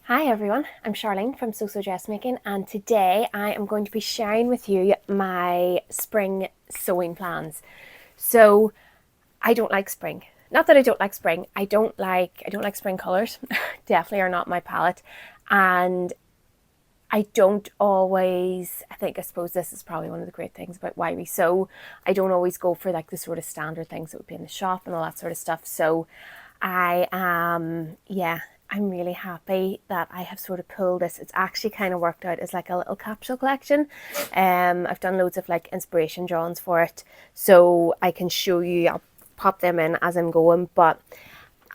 Hi everyone, I'm Sharlene from So Dressmaking, and today I am going to be sharing with you my spring sewing plans. So I don't like spring. Not that I don't like spring. I don't like spring colours. Definitely are not my palette. And I don't always, I suppose this is probably one of the great things about why we sew. I don't always go for like the sort of standard things that would be in the shop and all that sort of stuff. So I'm really happy that I have sort of pulled this. It's actually kind of worked out as like a little capsule collection. I've done loads of like inspiration drawings for it. So I can show you, I'll pop them in as I'm going, but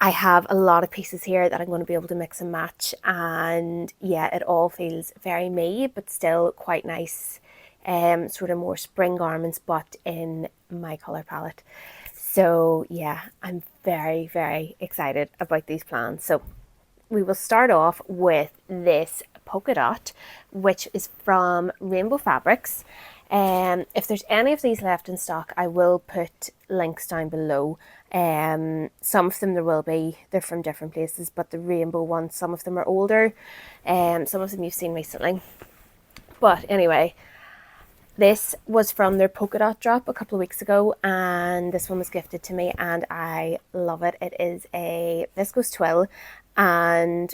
I have a lot of pieces here that I'm going to be able to mix and match, and yeah, it all feels very me, but still quite nice, sort of more spring garments, but in my colour palette. So yeah, I'm very, very excited about these plans. So we will start off with this polka dot, which is from Rainbow Fabrics. If there's any of these left in stock, I will put links down below. Some of them there will be, they're from different places, but the rainbow ones, some of them are older, some of them you've seen recently. But anyway, this was from their polka dot drop a couple of weeks ago, and this one was gifted to me and I love it. It is a viscose twill or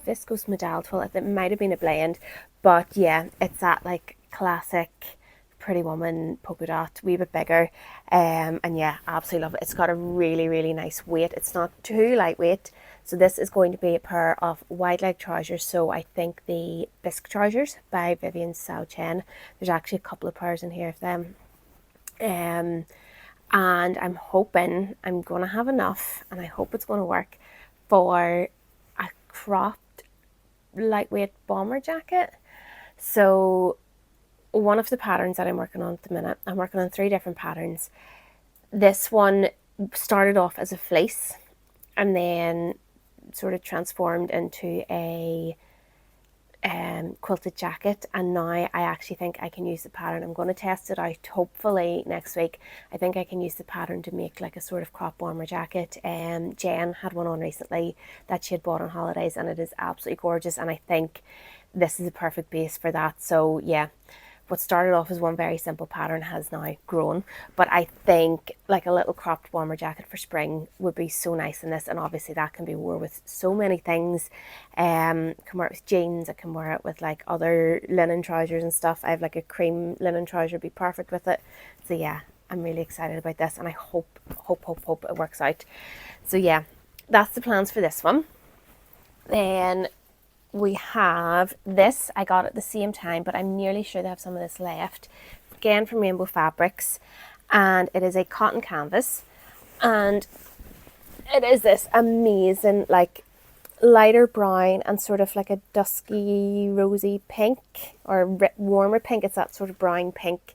viscose modal twill. It might have been a blend, but yeah, it's that like classic Pretty Woman polka dot, wee bit bigger, and yeah, absolutely love it. It's got a really, really nice weight. It's not too lightweight. So this is going to be a pair of wide leg trousers. So I think the bisque trousers by Vivian Sao Chen. There's actually a couple of pairs in here of them. And I'm hoping I'm going to have enough, and I hope it's going to work for a cropped lightweight bomber jacket. So one of the patterns that I'm working on at the minute, I'm working on 3 different patterns. This one started off as a fleece and then sort of transformed into a quilted jacket, and now I actually think I can use the pattern. I'm going to test it out hopefully next week. I think I can use the pattern to make like a sort of crop bomber jacket. Jen had one on recently that she had bought on holidays, and it is absolutely gorgeous, and I think this is a perfect base for that. So yeah, what started off as one very simple pattern has now grown, but I think like a little cropped bomber jacket for spring would be so nice in this, and obviously that can be worn with so many things. Can wear it with jeans, I can wear it with like other linen trousers and stuff. I have like a cream linen trouser, be perfect with it. So yeah, I'm really excited about this, and I hope it works out. So yeah, that's the plans for this one. Then we have this, I got at the same time, but I'm nearly sure they have some of this left. Again from Rainbow Fabrics, and it is a cotton canvas, and it is this amazing like lighter brown and sort of like a dusky rosy pink, or warmer pink. It's that sort of brown pink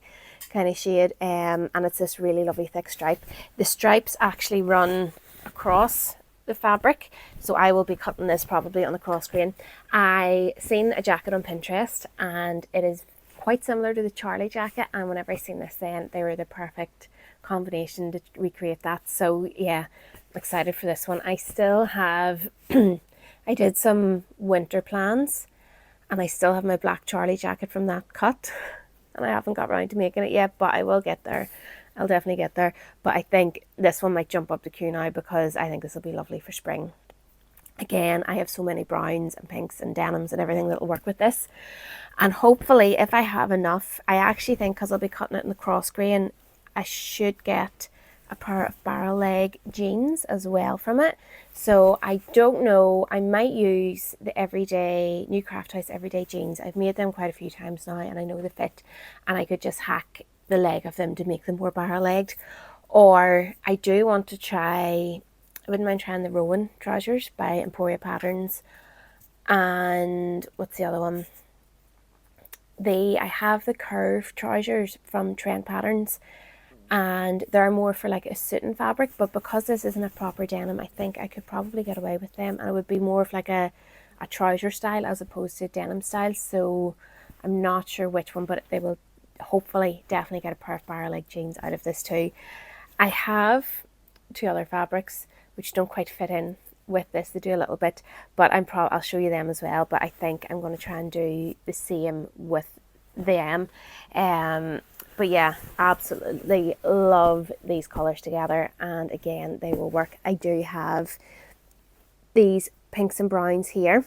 kind of shade, and it's this really lovely thick stripe. The stripes actually run across the fabric, so I will be cutting this probably on the cross grain. I seen a jacket on Pinterest and it is quite similar to the Charlie jacket, and whenever I seen this, then they were the perfect combination to recreate that. So yeah, I'm excited for this one. I still have I did some winter plans, and I still have my black Charlie jacket from that cut, and I haven't got around to making it yet, but I will get there. I'll definitely get there. But I think this one might jump up the queue now, because I think this will be lovely for spring. Again, I have so many browns and pinks and denims and everything that will work with this. And hopefully, if I have enough, I actually think, because I'll be cutting it in the cross grain, I should get a pair of barrel leg jeans as well from it. So I don't know, I might use the everyday New Craft House everyday jeans. I've made them quite a few times now, and I know the fit, and I could just hack the leg of them to make them more barrel legged. Or I do want to try, I wouldn't mind trying the Rowan trousers by Emporia Patterns. And what's the other one? I have the curve trousers from Trend Patterns, and they're more for like a suiting fabric, but because this isn't a proper denim, I think I could probably get away with them, and it would be more of like a trouser style as opposed to denim style. So I'm not sure which one, but they will hopefully definitely get a pair of barrel leg jeans out of this too. I have 2 other fabrics which don't quite fit in with this. They do a little bit, but I'll show you them as well, but I think I'm going to try and do the same with them. But yeah, absolutely love these colours together, and again, they will work. I do have these pinks and browns here.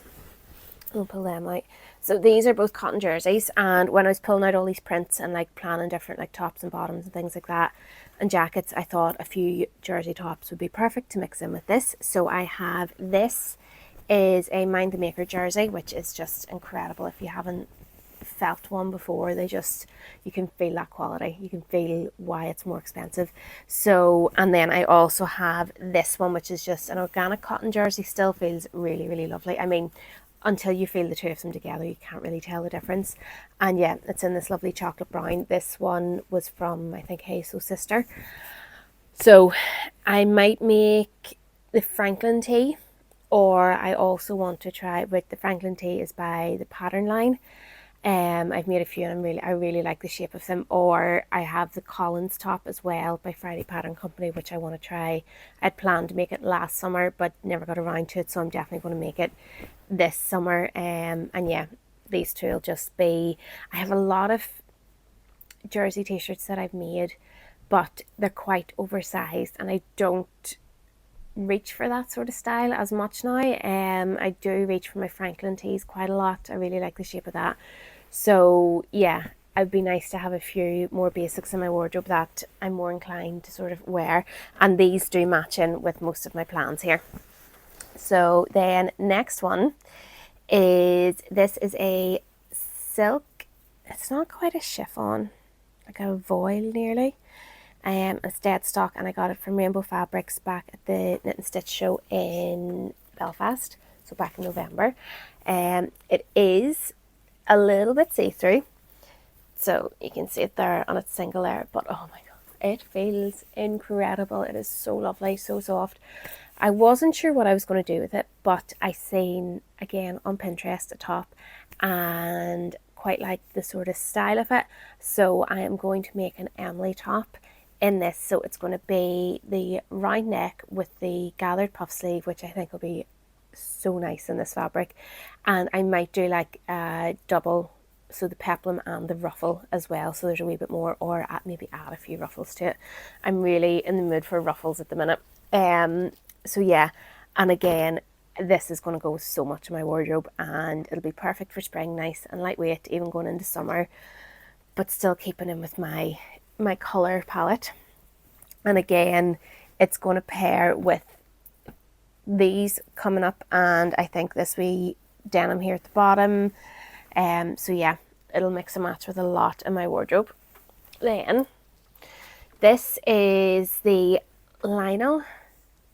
I'll pull them out. So these are both cotton jerseys, and when I was pulling out all these prints and like planning different like tops and bottoms and things like that and jackets, I thought a few jersey tops would be perfect to mix in with this. So I have, this is a Mind the Maker jersey, which is just incredible. If you haven't felt one before, they just, you can feel that quality, you can feel why it's more expensive. So, and then I also have this one, which is just an organic cotton jersey. Still feels really, really lovely. I mean, until you feel the two of them together, you can't really tell the difference. And yeah, it's in this lovely chocolate brown. This one was from, I think, Hey So Sister. So I might make the Franklin tee, or I also want to try, but the Franklin tee is by the Pattern Line. I've made a few and I really like the shape of them. Or I have the Collins top as well by Friday Pattern Company, which I want to try. I'd planned to make it last summer, but never got around to it, so I'm definitely going to make it this summer. And yeah, these two will just be, I have a lot of jersey t-shirts that I've made, but they're quite oversized, and I don't reach for that sort of style as much now. I do reach for my Franklin tees quite a lot. I really like the shape of that. So yeah, it'd be nice to have a few more basics in my wardrobe that I'm more inclined to sort of wear, and these do match in with most of my plans here. So then next one is, this is a silk, it's not quite a chiffon, like a voile nearly. It's dead stock, and I got it from Rainbow Fabrics back at the Knit and Stitch show in Belfast, so back in November. It is a little bit see-through, so you can see it there on its single layer, but oh my god, it feels incredible. It is so lovely, so soft. I wasn't sure what I was going to do with it, but I seen again on Pinterest a top and quite like the sort of style of it, so I am going to make an Emily top in this. So it's going to be the round neck with the gathered puff sleeve, which I think will be so nice in this fabric, and I might do like a double, so the peplum and the ruffle as well, so there's a wee bit more, or maybe add a few ruffles to it. I'm really in the mood for ruffles at the minute. So yeah, and again, this is going to go so much in my wardrobe, and it'll be perfect for spring, nice and lightweight, even going into summer, but still keeping in with my color palette. And again, it's going to pair with these coming up, and I think this wee denim here at the bottom. So yeah, it'll mix and match with a lot in my wardrobe. Then this is the Lionel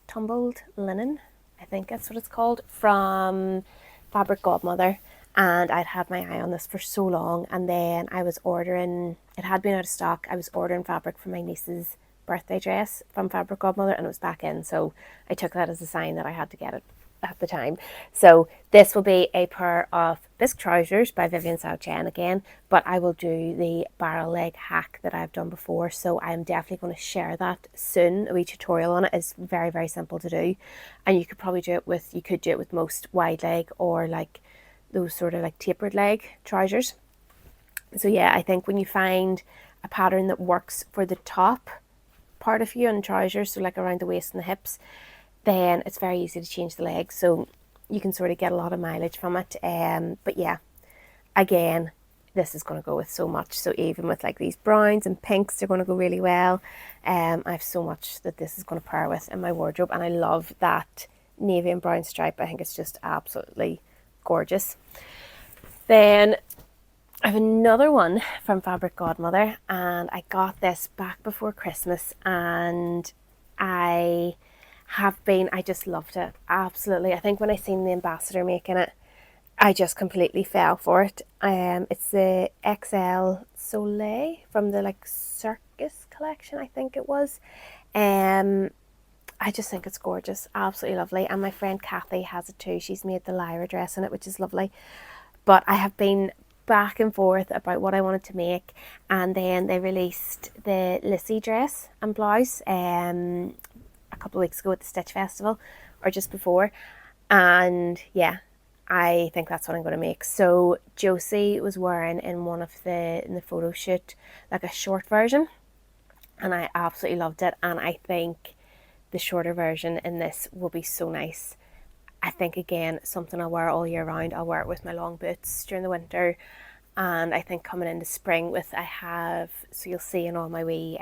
Tumbled linen, I think that's what it's called, from Fabric Godmother. And I'd had my eye on this for so long, and then I was ordering, it had been out of stock, I was ordering fabric for my niece's birthday dress from Fabric Godmother, and it was back in, so I took that as a sign that I had to get it at the time. So this will be a pair of bisque trousers by Vivienne Sauchen again, but I will do the barrel leg hack that I've done before, so I'm definitely going to share that soon. A wee tutorial on it is very, very simple to do, and you could probably do it with, you could do it with most wide leg or like those sort of like tapered leg trousers. So yeah, I think when you find a pattern that works for the top part of you on trousers, so like around the waist and the hips, then it's very easy to change the legs, so you can sort of get a lot of mileage from it. But yeah, again, this is going to go with so much, so even with like these browns and pinks, they're going to go really well. I have so much that this is going to pair with in my wardrobe, and I love that navy and brown stripe. I think it's just absolutely gorgeous. Then I have another one from Fabric Godmother, and I got this back before Christmas, and I just loved it, absolutely. I think when I seen the ambassador making it, I just completely fell for it. It's the XL Soleil from the like Circus collection, I think it was. I just think it's gorgeous, absolutely lovely, and my friend Kathy has it too. She's made the Lyra dress in it, which is lovely. But I have been back and forth about what I wanted to make, and then they released the Lissy dress and blouse a couple of weeks ago at the Stitch Festival, or just before. And yeah, I think that's what I'm going to make. So Josie was wearing in the photo shoot like a short version, and I absolutely loved it. And I think the shorter version in this will be so nice. I think, again, something I'll wear all year round. I'll wear it with my long boots during the winter, and I think coming into spring so you'll see in all my wee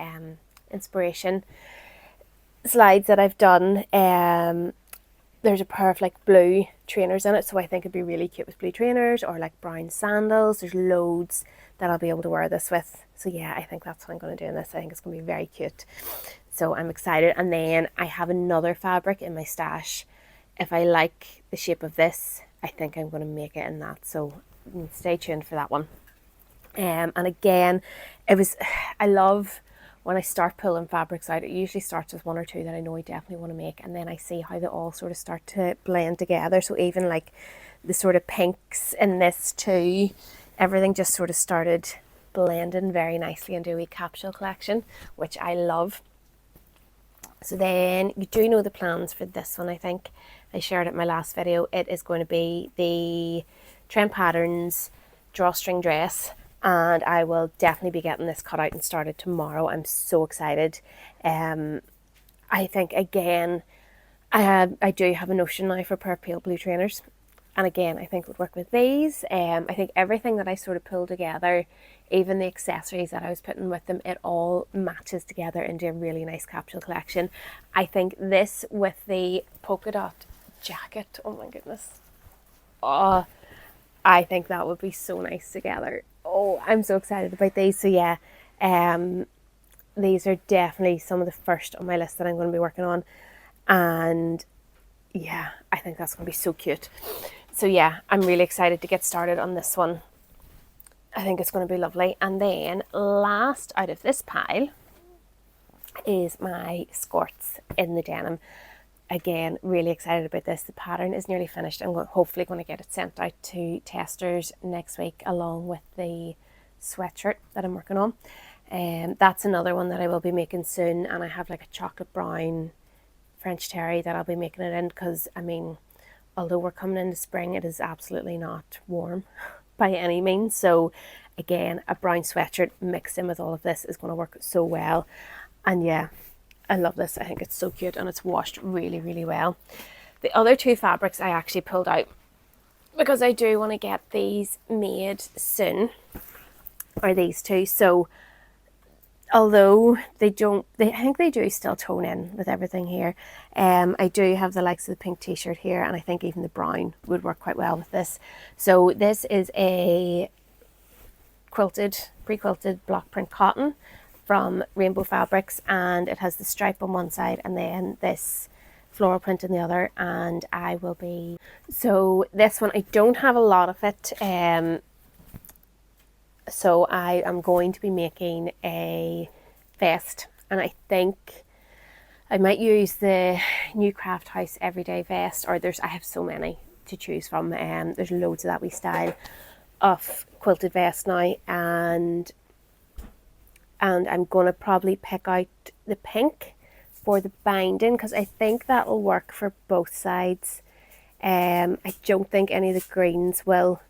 inspiration slides that I've done, there's a pair of like blue trainers in it, so I think it'd be really cute with blue trainers, or like brown sandals. There's loads that I'll be able to wear this with. So yeah, I think that's what I'm going to do in this. I think it's going to be very cute. So I'm excited. And then I have another fabric in my stash. If I like the shape of this, I think I'm going to make it in that. So stay tuned for that one. And again, I love when I start pulling fabrics out. It usually starts with one or two that I know I definitely want to make, and then I see how they all sort of start to blend together. So even like the sort of pinks in this too, everything just sort of started blending very nicely into a wee capsule collection, which I love. So then you do know the plans for this one. I think I shared it in my last video. It is going to be the Trend Patterns drawstring dress, and I will definitely be getting this cut out and started tomorrow. I'm so excited. I think, again, I do have a notion now for a pair of pale blue trainers, and again, I think it would work with these. I think everything that I sort of pulled together, even the accessories that I was putting with them, it all matches together into a really nice capsule collection. I think this with the polka dot jacket, oh my goodness, I think that would be so nice together. Oh, I'm so excited about these. So yeah, these are definitely some of the first on my list that I'm going to be working on, and yeah, I think that's going to be so cute. So yeah, I'm really excited to get started on this one. I think it's going to be lovely. And then last out of this pile is my skirts in the denim. Again, really excited about this. The pattern is nearly finished. I'm hopefully going to get it sent out to testers next week, along with the sweatshirt that I'm working on. That's another one that I will be making soon, and I have like a chocolate brown French terry that I'll be making it in, because I mean, although we're coming into spring, it is absolutely not warm by any means. So again, a brown sweatshirt mixed in with all of this is going to work so well. And yeah, I love this. I think it's so cute, and it's washed really, really well. The other two fabrics I actually pulled out because I do want to get these made soon are these two. So although I think they do still tone in with everything here. I do have the likes of the pink t-shirt here, and I think even the brown would work quite well with this. So this is a pre-quilted block print cotton from Rainbow Fabrics, and it has the stripe on one side and then this floral print in the other. And so this one, I don't have a lot of it, so I am going to be making a vest, and I think I might use the new Craft House Everyday Vest, or I have so many to choose from. There's loads of that wee style of quilted vest now, and I'm going to probably pick out the pink for the binding, because I think that will work for both sides. I don't think any of the greens will,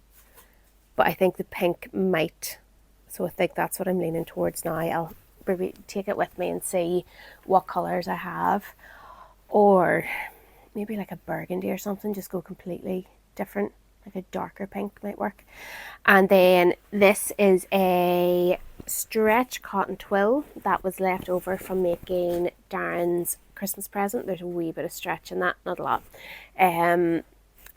but I think the pink might. So I think that's what I'm leaning towards now. I'll maybe take it with me and see what colours I have, or maybe like a burgundy or something, just go completely different, like a darker pink might work. And then this is a stretch cotton twill that was left over from making Darren's Christmas present. There's a wee bit of stretch in that, not a lot.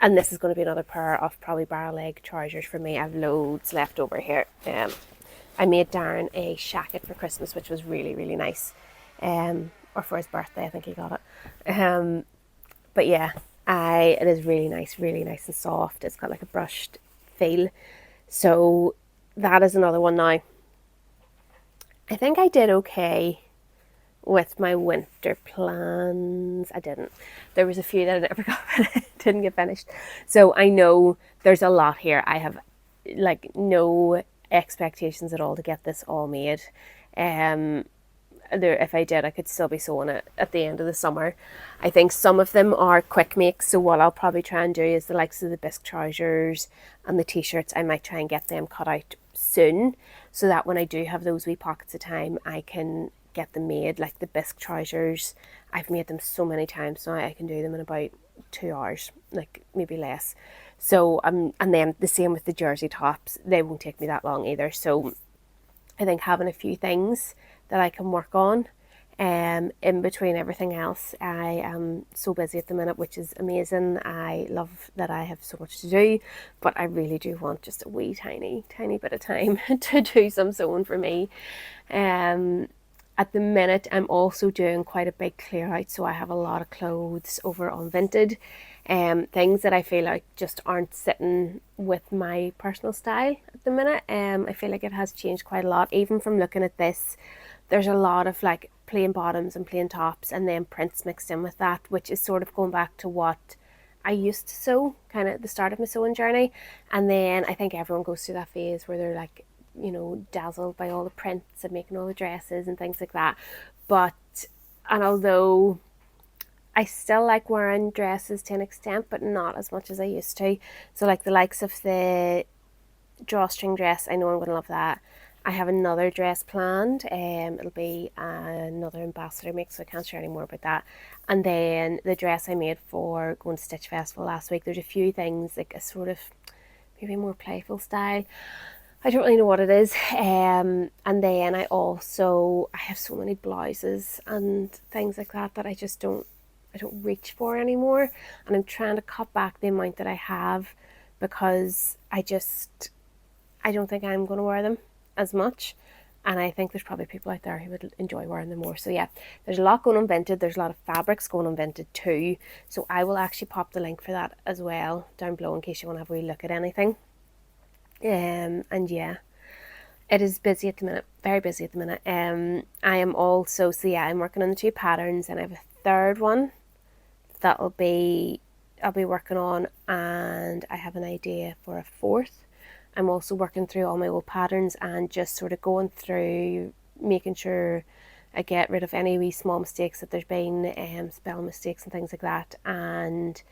And this is going to be another pair of probably barrel leg trousers for me. I have loads left over here. I made Darren a shacket for Christmas, which was really, really nice. Or for his birthday, I think he got it. But yeah, it is really nice and soft. It's got like a brushed feel. So that is another one now. I think I did okay with my winter plans. I didn't. There was a few that I never didn't get finished. So I know there's a lot here. I have like no expectations at all to get this all made. there, if I did, I could still be sewing it at the end of the summer. I think some of them are quick makes, so what I'll probably try and do is the likes of the bisque trousers and the t-shirts, I might try and get them cut out soon, so that when I do have those wee pockets of time, I can get them made. Like the bisque trousers, I've made them so many times now, I can do them in about 2 hours, like maybe less. So and then the same with the jersey tops, they won't take me that long either. So I think having a few things that I can work on in between everything else. I am so busy at the minute, which is amazing. I love that I have so much to do, but I really do want just a wee tiny bit of time to do some sewing for me. At the minute, I'm also doing quite a big clear out, so I have a lot of clothes over on Vinted, things that I feel like just aren't sitting with my personal style at the minute. I feel like it has changed quite a lot, even from looking at this. There's a lot of like plain bottoms and plain tops and then prints mixed in with that, which is sort of going back to what I used to sew kind of at the start of my sewing journey. And then I think everyone goes through that phase where they're like, you know, dazzled by all the prints and making all the dresses and things like that. And although I still like wearing dresses to an extent, but not as much as I used to. So like the likes of the drawstring dress, I know I'm going to love that. I have another dress planned. It'll be another ambassador make, so I can't share any more about that. And then the dress I made for going to Stitch Festival last week, there's a few things like a sort of maybe more playful style. I don't really know what it is. And then I have so many blouses and things like that that I don't reach for anymore. And I'm trying to cut back the amount that I have, because I don't think I'm going to wear them as much. And I think there's probably people out there who would enjoy wearing them more. So yeah, there's a lot going on Vinted. There's a lot of fabrics going on Vinted too. So I will actually pop the link for that as well down below in case you want to have a wee look at anything. And yeah, it is busy at the minute, very busy at the minute. I am also, I'm working on the 2 patterns, and I have a third one that I'll be working on, and I have an idea for a 4th. I'm also working through all my old patterns and just sort of going through, making sure I get rid of any wee small mistakes that there's been, spelling mistakes and things like that, and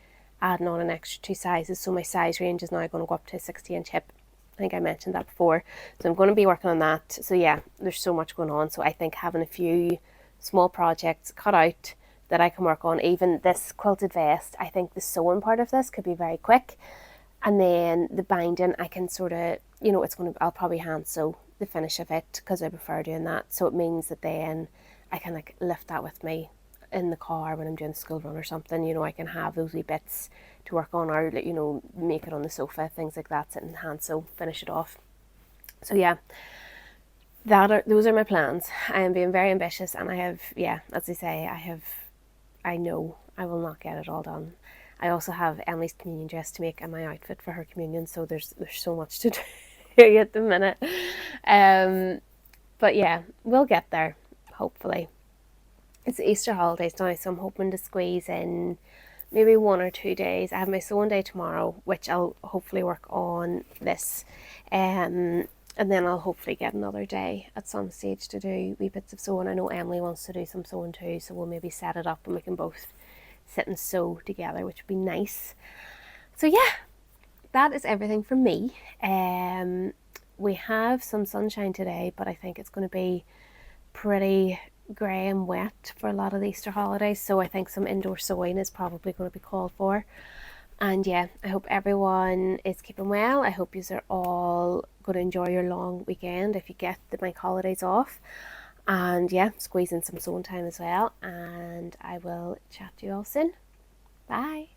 adding on an extra 2 sizes. So my size range is now going to go up to a 60-inch hip. I think I mentioned that before. So I'm going to be working on that. So yeah, there's so much going on. So I think having a few small projects cut out that I can work on, even this quilted vest, I think the sewing part of this could be very quick. And then the binding, I can sort of, you know, I'll probably hand sew the finish of it because I prefer doing that. So it means that then I can like lift that with me in the car when I'm doing a school run or something. You know, I can have those wee bits to work on, or, you know, make it on the sofa, things like that, sit and hand sew, finish it off. So yeah, those are my plans. I am being very ambitious, and I have, as I say, I know I will not get it all done. I also have Emily's communion dress to make and my outfit for her communion, so there's so much to do at the minute. But yeah, we'll get there, hopefully. It's the Easter holidays now, so I'm hoping to squeeze in maybe 1 or 2 days. I have my sewing day tomorrow, which I'll hopefully work on this. And then I'll hopefully get another day at some stage to do wee bits of sewing. I know Emily wants to do some sewing too, so we'll maybe set it up and we can both sit and sew together, which would be nice. So yeah, that is everything from me. We have some sunshine today, but I think it's going to be pretty grey and wet for a lot of the Easter holidays, so I think some indoor sewing is probably going to be called for. And yeah, I hope everyone is keeping well. I hope you are all going to enjoy your long weekend if you get the bank holidays off. And yeah, squeeze in some sewing time as well. And I will chat to you all soon. Bye.